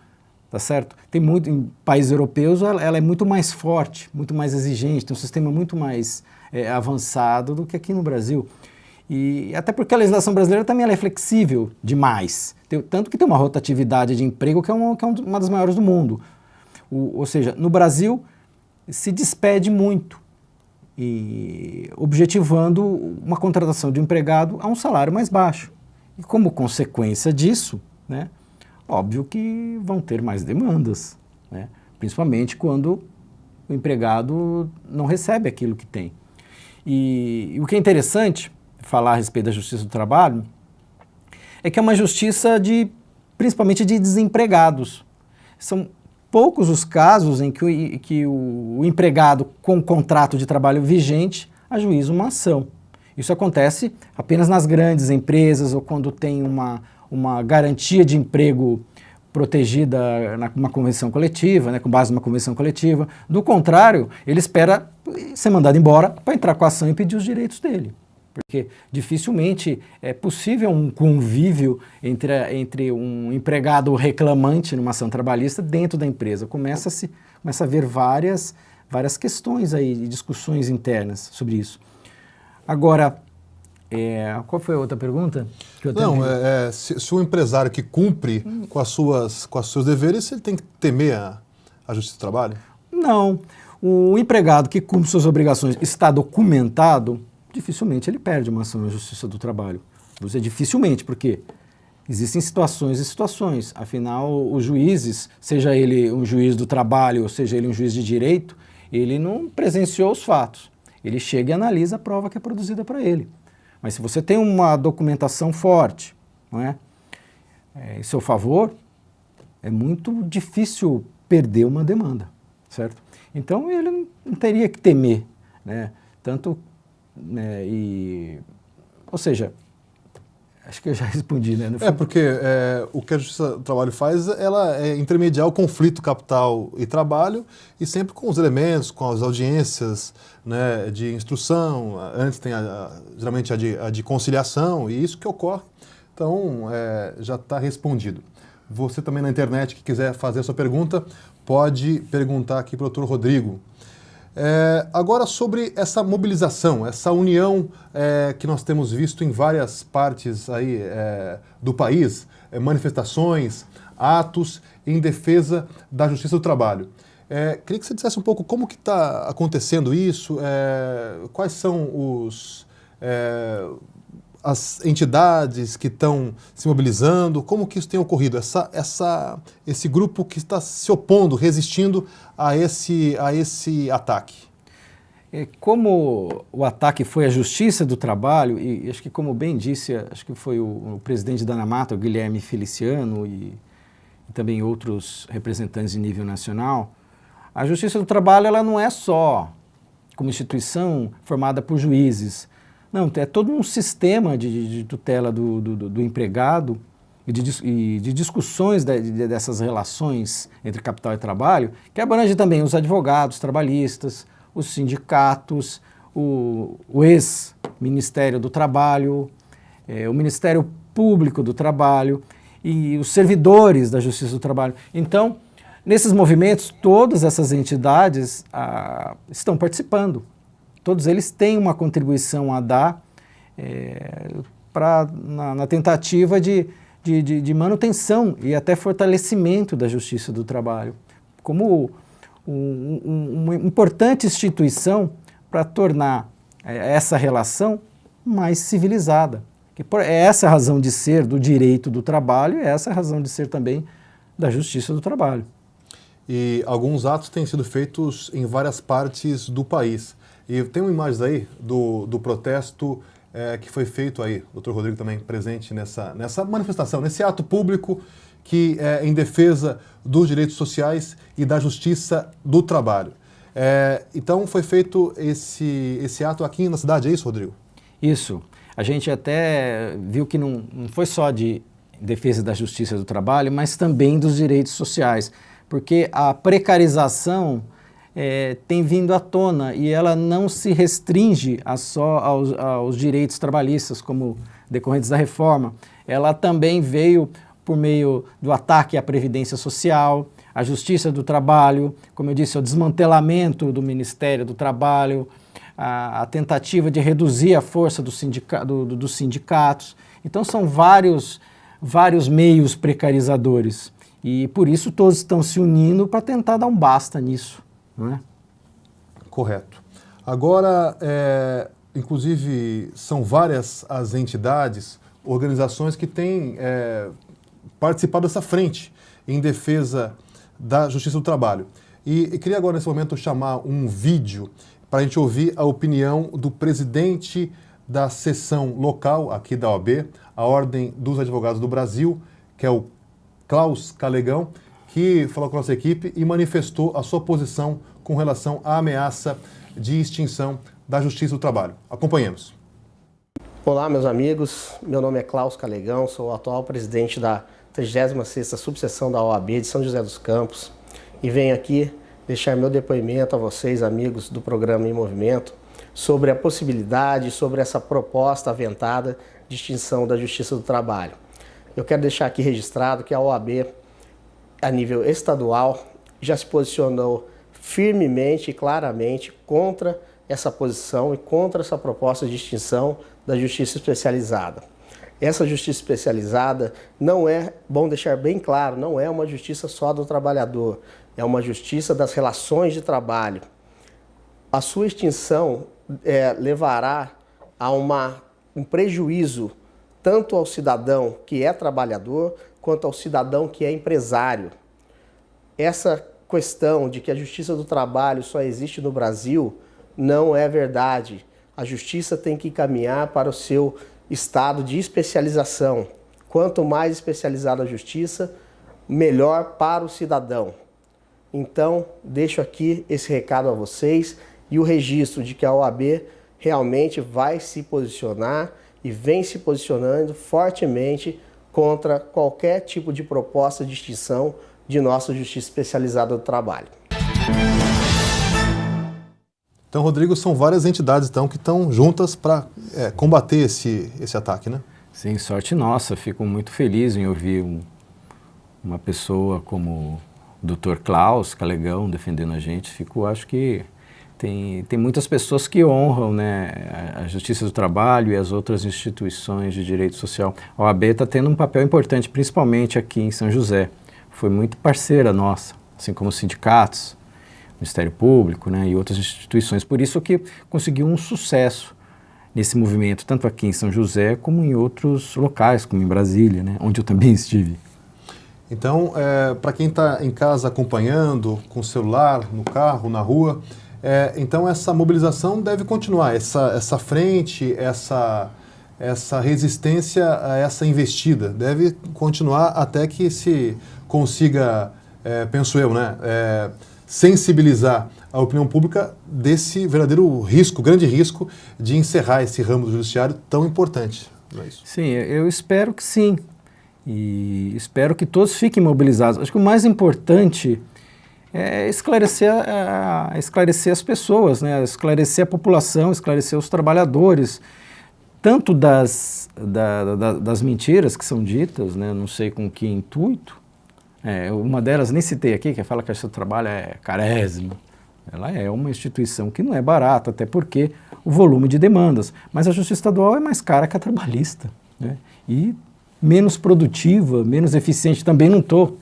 tá certo? Em países europeus ela é muito mais forte, muito mais exigente, tem um sistema muito mais avançado do que aqui no Brasil. E até porque a legislação brasileira também ela é flexível demais, tanto que tem uma rotatividade de emprego que é uma das maiores do mundo. Ou seja, no Brasil se despede muito, e objetivando uma contratação de um empregado a um salário mais baixo. E como consequência disso, né, óbvio que vão ter mais demandas, né, principalmente quando o empregado não recebe aquilo que tem. E o que é interessante falar a respeito da justiça do trabalho é que é uma justiça principalmente de desempregados. São poucos os casos em que o empregado com contrato de trabalho vigente ajuiza uma ação. Isso acontece apenas nas grandes empresas ou quando tem uma garantia de emprego protegida numa convenção coletiva, né, com base numa convenção coletiva. Do contrário, ele espera ser mandado embora para entrar com a ação e pedir os direitos dele. Porque dificilmente é possível um convívio entre um empregado reclamante numa ação trabalhista dentro da empresa. Começa a haver várias questões aí, discussões internas sobre isso. Agora, qual foi a outra pergunta? Se o empresário que cumpre com os seus deveres, ele tem que temer a justiça do trabalho? Não. O empregado que cumpre suas obrigações está documentado, dificilmente ele perde uma ação na justiça do trabalho. Vou dizer dificilmente, porque existem situações e situações. Afinal, os juízes, seja ele um juiz do trabalho ou seja ele um juiz de direito, ele não presenciou os fatos. Ele chega e analisa a prova que é produzida para ele. Mas se você tem uma documentação forte, não é, em seu favor, é muito difícil perder uma demanda, certo? Então ele não teria que temer, né? Tanto né, ou seja, acho que eu já respondi, né? Porque o que a Justiça do Trabalho faz, ela é intermediar o conflito capital e trabalho, e sempre com os elementos, com as audiências, né, de instrução, antes tem geralmente a de conciliação, e isso que ocorre. Então, já está respondido. Você também na internet que quiser fazer a sua pergunta, pode perguntar aqui para o Dr. Rodrigo. Agora, sobre essa mobilização, essa união que nós temos visto em várias partes aí, do país, manifestações, atos em defesa da Justiça do Trabalho. Queria que você dissesse um pouco como que está acontecendo isso, quais são as entidades que estão se mobilizando, como que isso tem ocorrido, esse grupo que está se opondo, resistindo a esse ataque? Como o ataque foi à Justiça do Trabalho, e acho que como bem disse, acho que foi o presidente da ANAMATA, o Guilherme Feliciano, e também outros representantes de nível nacional, a Justiça do Trabalho ela não é só como instituição formada por juízes. Não, é todo um sistema de tutela do empregado e de discussões dessas relações entre capital e trabalho, que abrange também os advogados trabalhistas, os sindicatos, o ex-Ministério do Trabalho, o Ministério Público do Trabalho e os servidores da Justiça do Trabalho. Então, nesses movimentos, todas essas entidades estão participando. Todos eles têm uma contribuição a dar na tentativa de manutenção e até fortalecimento da Justiça do Trabalho, como uma importante instituição para tornar essa relação mais civilizada. É essa a razão de ser do direito do trabalho, é essa a razão de ser também da Justiça do Trabalho. E alguns atos têm sido feitos em várias partes do país. E tem uma imagem aí do protesto que foi feito aí, o Dr. Rodrigo também presente nessa manifestação, nesse ato público que é em defesa dos direitos sociais e da justiça do trabalho. Então foi feito esse ato aqui na cidade, é isso, Rodrigo? Isso. A gente até viu que não foi só de defesa da justiça do trabalho, mas também dos direitos sociais, porque a precarização tem vindo à tona e ela não se restringe só aos direitos trabalhistas, como decorrentes da reforma. Ela também veio por meio do ataque à Previdência Social, à Justiça do Trabalho, como eu disse, ao desmantelamento do Ministério do Trabalho, a tentativa de reduzir a força dos sindicatos. Então são vários meios precarizadores e por isso todos estão se unindo para tentar dar um basta nisso. Não é? Correto. Agora, inclusive, são várias as entidades, organizações que têm participado dessa frente em defesa da Justiça do Trabalho. E queria agora, nesse momento, chamar um vídeo para a gente ouvir a opinião do presidente da seção local aqui da OAB, a Ordem dos Advogados do Brasil, que é o Klaus Calegão, que falou com a nossa equipe e manifestou a sua posição com relação à ameaça de extinção da Justiça do Trabalho. Acompanhemos. Olá, meus amigos. Meu nome é Klaus Calegão, sou o atual presidente da 36ª subseção da OAB de São José dos Campos e venho aqui deixar meu depoimento a vocês, amigos do programa Em Movimento, sobre a possibilidade, sobre essa proposta aventada de extinção da Justiça do Trabalho. Eu quero deixar aqui registrado que a OAB, a nível estadual, já se posicionou firmemente e claramente contra essa posição e contra essa proposta de extinção da Justiça Especializada. Essa Justiça Especializada não é, bom deixar bem claro, não é uma justiça só do trabalhador, é uma justiça das relações de trabalho. A sua extinção levará a um prejuízo tanto ao cidadão que é trabalhador, quanto ao cidadão que é empresário. Essa questão de que a Justiça do Trabalho só existe no Brasil não é verdade. A justiça tem que caminhar para o seu estado de especialização. Quanto mais especializada a justiça, melhor para o cidadão. Então, deixo aqui esse recado a vocês e o registro de que a OAB realmente vai se posicionar e vem se posicionando fortemente contra qualquer tipo de proposta de extinção de nossa Justiça Especializada do Trabalho. Então, Rodrigo, são várias entidades então, que estão juntas para combater esse ataque, né? Sim, sorte nossa. Fico muito feliz em ouvir uma pessoa como o Dr. Klaus Calegão defendendo a gente. Acho que tem muitas pessoas que honram, né, a Justiça do Trabalho e as outras instituições de direito social. A OAB está tendo um papel importante, principalmente aqui em São José. Foi muito parceira nossa, assim como os sindicatos, Ministério Público, né, e outras instituições. Por isso que conseguiu um sucesso nesse movimento, tanto aqui em São José como em outros locais, como em Brasília, né, onde eu também estive. Então, para quem está em casa acompanhando, com o celular, no carro, na rua, então essa mobilização deve continuar, essa frente, essa resistência a essa investida deve continuar até que se consiga, penso eu, né, sensibilizar a opinião pública desse verdadeiro risco, grande risco de encerrar esse ramo do judiciário tão importante. Não é isso? Sim, eu espero que sim. E espero que todos fiquem mobilizados. Acho que o mais importante é esclarecer as pessoas, né? Esclarecer a população, esclarecer os trabalhadores, tanto das mentiras que são ditas, né? Não sei com que intuito. Uma delas, nem citei aqui, que fala que a Justiça do Trabalho é carésima. Ela é uma instituição que não é barata, até porque o volume de demandas. Mas a Justiça Estadual é mais cara que a trabalhista, né? E menos produtiva, menos eficiente. Também não estou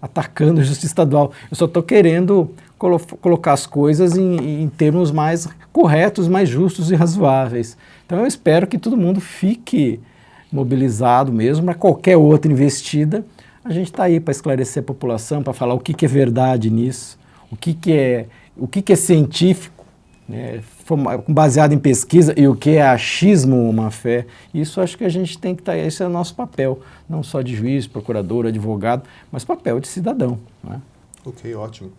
atacando a Justiça Estadual. Eu só estou querendo colocar as coisas em termos mais corretos, mais justos e razoáveis. Então eu espero que todo mundo fique mobilizado mesmo para qualquer outra investida. A gente está aí para esclarecer a população, para falar o que é verdade nisso, o que é científico, né, baseado em pesquisa, e o que é achismo ou má-fé. Isso acho que a gente tem que estar, esse é o nosso papel, não só de juiz, procurador, advogado, mas papel de cidadão. Né? Ok, ótimo.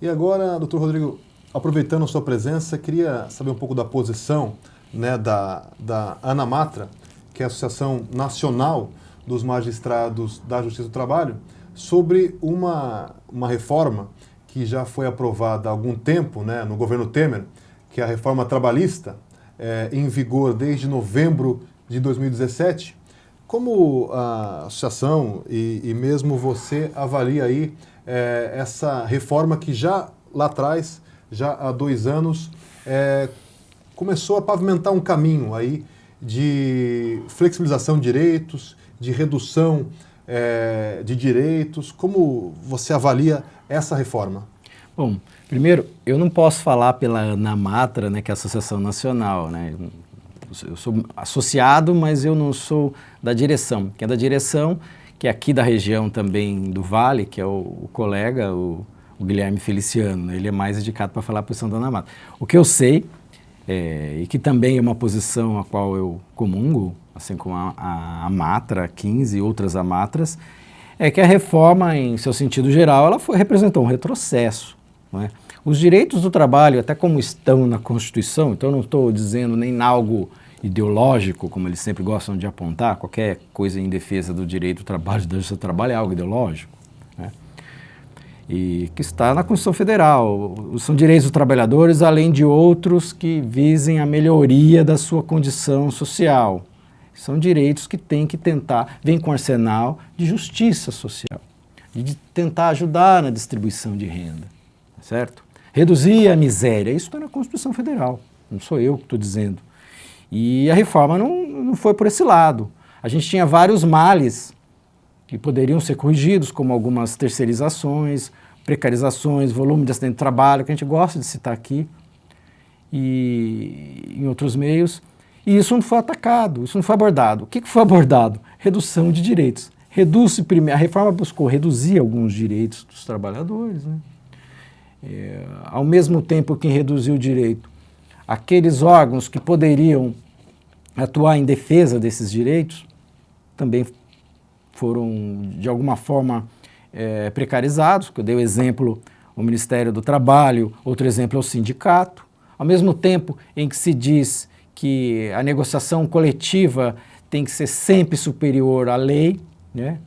E agora, doutor Rodrigo, aproveitando a sua presença, queria saber um pouco da posição, né, da ANAMATRA, que é a Associação Nacional dos Magistrados da Justiça do Trabalho, sobre uma reforma que já foi aprovada há algum tempo, né, no governo Temer, que é a reforma trabalhista, em vigor desde novembro de 2017. Como a associação e mesmo você avalia aí essa reforma que já lá atrás, já há 2 anos, começou a pavimentar um caminho aí de flexibilização de direitos, de redução de direitos? Como você avalia essa reforma? Bom, primeiro, eu não posso falar pela ANAMATRA, né, que é a Associação Nacional, né? Eu sou associado, mas eu não sou da direção. Quem é da direção, que é aqui da região também do Vale, que é o colega, o Guilherme Feliciano, né? Ele é mais indicado para falar a posição da ANAMATRA. O que eu sei, e que também é uma posição a qual eu comungo, assim como a AMATRA 15 e outras AMATRAs, é que a reforma, em seu sentido geral, ela representou um retrocesso. Não é? Os direitos do trabalho, até como estão na Constituição, então eu não estou dizendo nem algo ideológico, como eles sempre gostam de apontar, qualquer coisa em defesa do direito do trabalho, da justiça do trabalho é algo ideológico, né? E que está na Constituição Federal. São direitos dos trabalhadores, além de outros que visem a melhoria da sua condição social. São direitos que tem que tentar, vem com um arsenal de justiça social, de tentar ajudar na distribuição de renda, certo? Reduzir a miséria, isso está na Constituição Federal, não sou eu que estou dizendo. E a reforma não foi por esse lado. A gente tinha vários males que poderiam ser corrigidos, como algumas terceirizações, precarizações, volume de acidente de trabalho, que a gente gosta de citar aqui, e em outros meios. E isso não foi atacado, isso não foi abordado. O que foi abordado? Redução de direitos. A reforma buscou reduzir alguns direitos dos trabalhadores, né? Ao mesmo tempo que reduziu o direito, aqueles órgãos que poderiam atuar em defesa desses direitos também foram, de alguma forma, precarizados. Eu dei o exemplo, o Ministério do Trabalho, outro exemplo é o sindicato. Ao mesmo tempo em que se diz que a negociação coletiva tem que ser sempre superior à lei, né?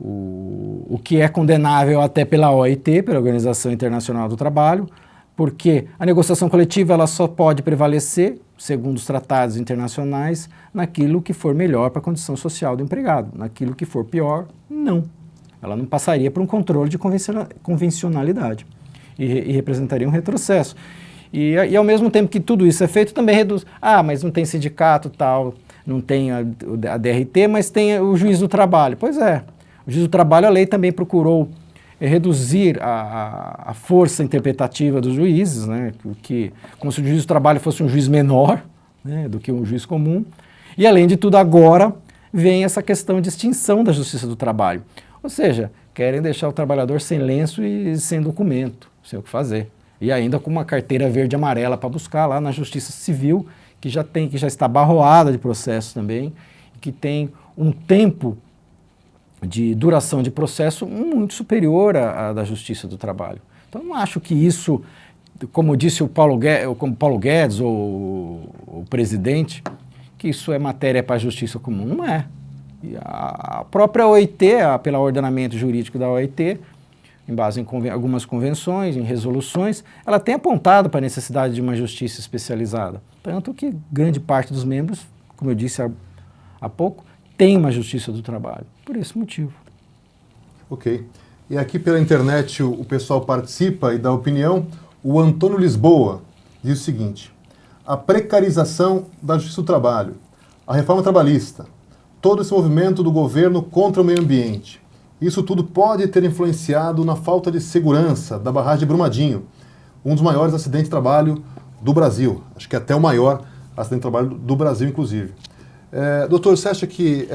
O que é condenável até pela OIT, pela Organização Internacional do Trabalho, porque a negociação coletiva ela só pode prevalecer, segundo os tratados internacionais, naquilo que for melhor para a condição social do empregado. Naquilo que for pior, não. Ela não passaria por um controle de convencionalidade e representaria um retrocesso. E ao mesmo tempo que tudo isso é feito, também reduz. Ah, mas não tem sindicato tal, não tem a DRT, mas tem o juiz do trabalho. Pois é, o juiz do trabalho, a lei também procurou reduzir a força interpretativa dos juízes, né, como se o juiz do trabalho fosse um juiz menor, né, do que um juiz comum. E, além de tudo, agora vem essa questão de extinção da justiça do trabalho. Ou seja, querem deixar o trabalhador sem lenço e sem documento, sem o que fazer. E ainda com uma carteira verde e amarela para buscar lá na Justiça Civil, que já está abarroada de processos também, que tem um tempo de duração de processo muito superior à da Justiça do Trabalho. Então, não acho que isso, como disse o Paulo Guedes, ou o presidente, que isso é matéria para a Justiça Comum. Não é. E a própria OIT, pelo ordenamento jurídico da OIT, em base em algumas convenções, em resoluções, ela tem apontado para a necessidade de uma justiça especializada. Tanto que grande parte dos membros, como eu disse há pouco, tem uma justiça do trabalho, por esse motivo. Ok. E aqui pela internet o pessoal participa e dá opinião. O Antônio Lisboa diz o seguinte: a precarização da justiça do trabalho, a reforma trabalhista, todo esse movimento do governo contra o meio ambiente, isso tudo pode ter influenciado na falta de segurança da barragem de Brumadinho, um dos maiores acidentes de trabalho do Brasil. Acho que até o maior acidente de trabalho do Brasil, inclusive. Doutor, você acha que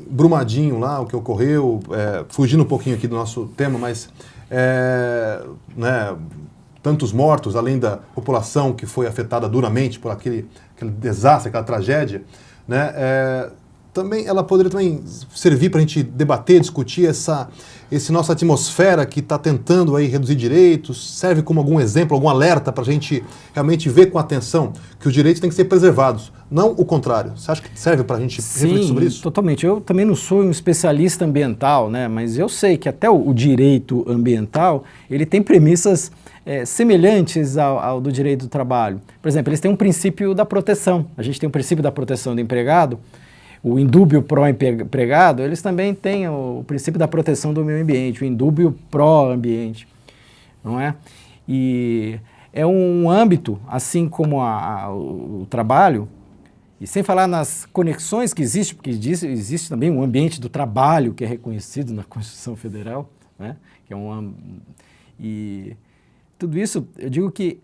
Brumadinho lá, o que ocorreu, fugindo um pouquinho aqui do nosso tema, mas tantos mortos, além da população que foi afetada duramente por aquele desastre, aquela tragédia, né, ela poderia também servir para a gente debater, discutir essa nossa atmosfera que está tentando aí reduzir direitos, serve como algum exemplo, algum alerta para a gente realmente ver com atenção que os direitos têm que ser preservados, não o contrário. Você acha que serve para a gente refletir sobre isso? Totalmente. Eu também não sou um especialista ambiental, né, mas eu sei que até o direito ambiental, ele tem premissas semelhantes ao do direito do trabalho. Por exemplo, eles têm um princípio da proteção. A gente tem um princípio da proteção do empregado, o indúbio pró-empregado, eles também têm o princípio da proteção do meio ambiente, o indúbio pró-ambiente, não é? E é um âmbito, assim como o trabalho, e sem falar nas conexões que existem, porque existe também um ambiente do trabalho que é reconhecido na Constituição Federal, né? Que é e tudo isso, eu digo que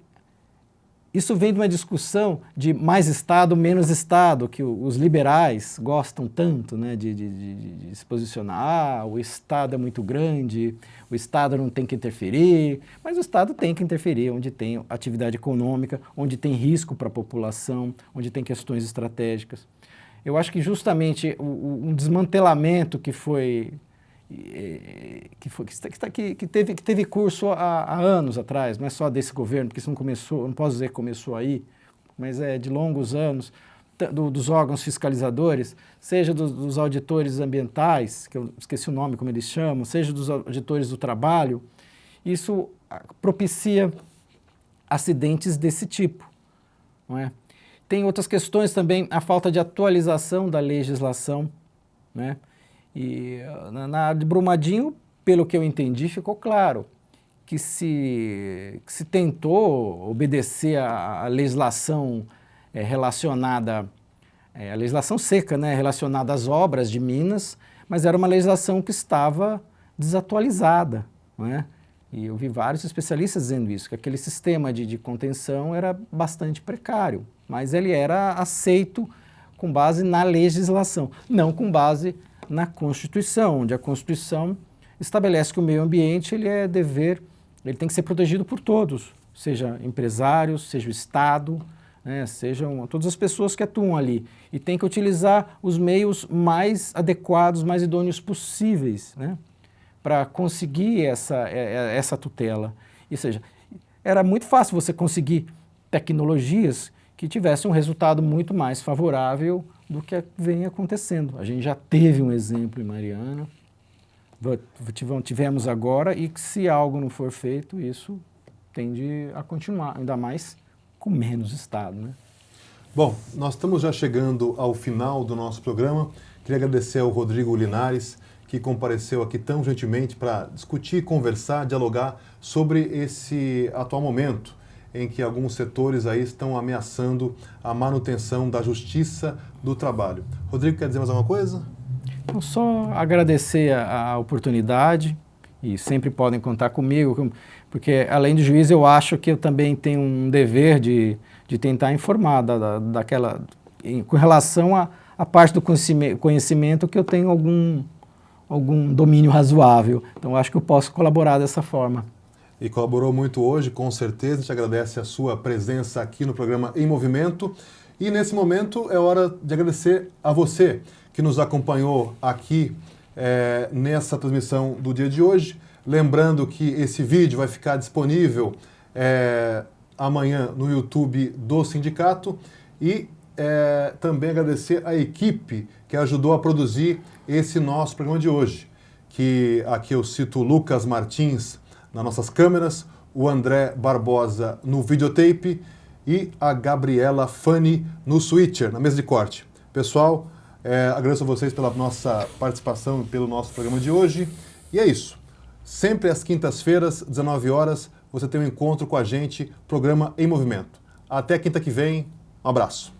isso vem de uma discussão de mais Estado, menos Estado, que os liberais gostam tanto, né, de se posicionar. O Estado é muito grande, o Estado não tem que interferir, mas o Estado tem que interferir onde tem atividade econômica, onde tem risco para a população, onde tem questões estratégicas. Eu acho que justamente um desmantelamento que teve curso há anos atrás, não é só desse governo, porque isso não começou, não posso dizer que começou aí, mas é de longos anos, dos órgãos fiscalizadores, seja dos auditores ambientais, que eu esqueci o nome como eles chamam, seja dos auditores do trabalho, isso propicia acidentes desse tipo, não é? Tem outras questões também, a falta de atualização da legislação, né? E na área de Brumadinho, pelo que eu entendi, ficou claro que se tentou obedecer à legislação relacionada, a legislação seca, né, relacionada às obras de Minas, mas era uma legislação que estava desatualizada, não é? E eu vi vários especialistas dizendo isso, que aquele sistema de contenção era bastante precário, mas ele era aceito com base na legislação, não com base na Constituição, onde a Constituição estabelece que o meio ambiente ele tem que ser protegido por todos, seja empresários, seja o Estado, né, sejam todas as pessoas que atuam ali, e tem que utilizar os meios mais adequados, mais idôneos possíveis, né, para conseguir essa tutela. Ou seja, era muito fácil você conseguir tecnologias que tivessem um resultado muito mais favorável do que vem acontecendo. A gente já teve um exemplo em Mariana, tivemos agora, e que se algo não for feito, isso tende a continuar, ainda mais com menos Estado, né? Bom, nós estamos já chegando ao final do nosso programa. Queria agradecer ao Rodrigo Linares, que compareceu aqui tão gentilmente para discutir, conversar, dialogar sobre esse atual momento em que alguns setores aí estão ameaçando a manutenção da justiça do trabalho. Rodrigo, quer dizer mais alguma coisa? Então, só agradecer a oportunidade, e sempre podem contar comigo, porque além de juiz eu acho que eu também tenho um dever de tentar informar com relação à parte do conhecimento que eu tenho algum domínio razoável. Então acho que eu posso colaborar dessa forma. E colaborou muito hoje, com certeza. A gente agradece a sua presença aqui no programa Em Movimento. E nesse momento é hora de agradecer a você que nos acompanhou aqui nessa transmissão do dia de hoje. Lembrando que esse vídeo vai ficar disponível amanhã no YouTube do sindicato. E também agradecer a equipe que ajudou a produzir esse nosso programa de hoje. Que aqui eu cito o Lucas Martins nas nossas câmeras, o André Barbosa no videotape e a Gabriela Fani no switcher, na mesa de corte. Pessoal, agradeço a vocês pela nossa participação e pelo nosso programa de hoje. E é isso. Sempre às quintas-feiras, 19 horas, você tem um encontro com a gente, programa Em Movimento. Até quinta que vem, um abraço.